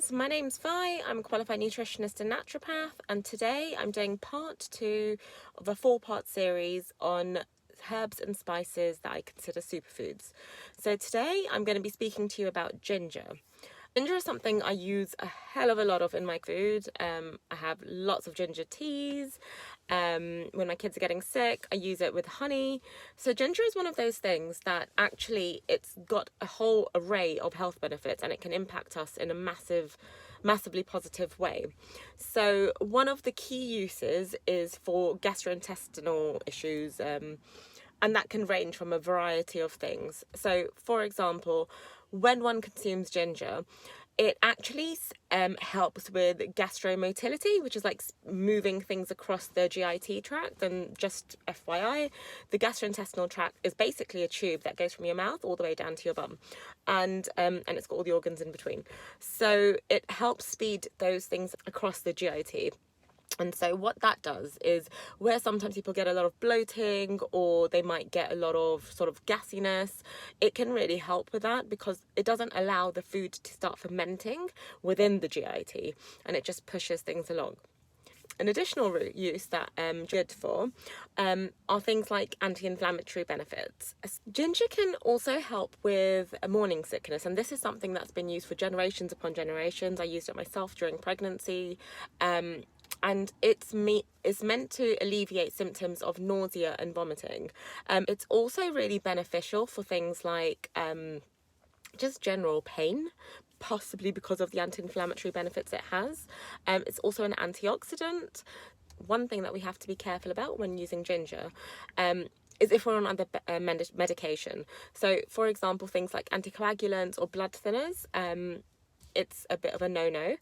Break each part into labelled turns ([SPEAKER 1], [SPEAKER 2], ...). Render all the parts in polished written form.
[SPEAKER 1] friends, my name's Fai. I'm a qualified nutritionist and naturopath, and today I'm doing part 2 of a 4-part series on herbs and spices that I consider superfoods. So today I'm going to be speaking to you about ginger. Ginger is something I use a hell of a lot of in my food. I have lots of ginger teas. When my kids are getting sick, I use it with honey. So ginger is one of those things that actually it's got a whole array of health benefits, and it can impact us in a massively positive way. So one of the key uses is for gastrointestinal issues, and that can range from a variety of things. So for example, when one consumes ginger, it actually helps with gastromotility, which is like moving things across the GIT tract. And just FYI, the gastrointestinal tract is basically a tube that goes from your mouth all the way down to your bum, and it's got all the organs in between. So it helps speed those things across the GIT. And so what that does is, where sometimes people get a lot of bloating or they might get a lot of sort of gassiness, it can really help with that because it doesn't allow the food to start fermenting within the GIT, and it just pushes things along. An additional use that good for are things like anti-inflammatory benefits. Ginger can also help with morning sickness, and this is something that's been used for generations upon generations. I used it myself during pregnancy. And it's meant to alleviate symptoms of nausea and vomiting. It's also really beneficial for things like just general pain, possibly because of the anti-inflammatory benefits it has. It's also an antioxidant. One thing that we have to be careful about when using ginger is if we're on other medication. So, for example, things like anticoagulants or blood thinners, it's a bit of a no-no.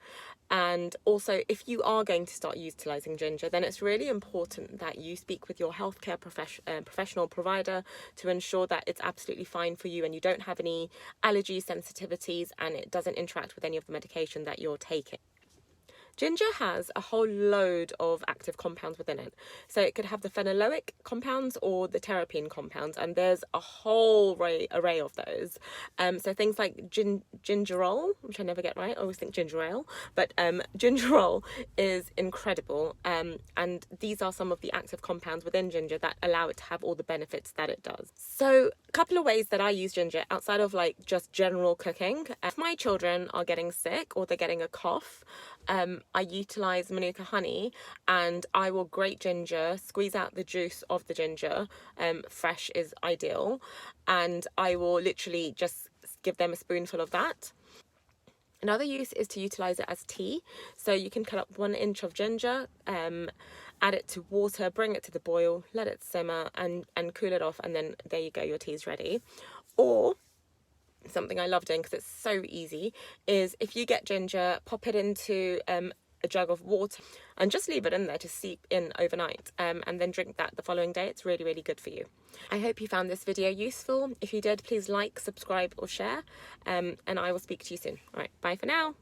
[SPEAKER 1] And also, if you are going to start utilising ginger, then it's really important that you speak with your healthcare professional provider to ensure that it's absolutely fine for you and you don't have any allergy sensitivities and it doesn't interact with any of the medication that you're taking. Ginger has a whole load of active compounds within it. So it could have the phenolic compounds or the terpene compounds, and there's a whole array of those. So things like gingerol, which I never get right, I always think ginger ale, but gingerol is incredible. And these are some of the active compounds within ginger that allow it to have all the benefits that it does. So a couple of ways that I use ginger outside of like just general cooking. If my children are getting sick or they're getting a cough, I utilise Manuka honey, and I will grate ginger, squeeze out the juice of the ginger, fresh is ideal, and I will literally just give them a spoonful of that. Another use is to utilise it as tea. So you can cut up 1 inch of ginger, add it to water, bring it to the boil, let it simmer and cool it off, and then there you go, your tea's ready. Or something I love doing because it's so easy is if you get ginger, pop it into a jug of water and just leave it in there to seep in overnight, and then drink that the following day. It's really, really good for you. I hope you found this video useful. If you did, please like, subscribe or share, and I will speak to you soon. All right, bye for now.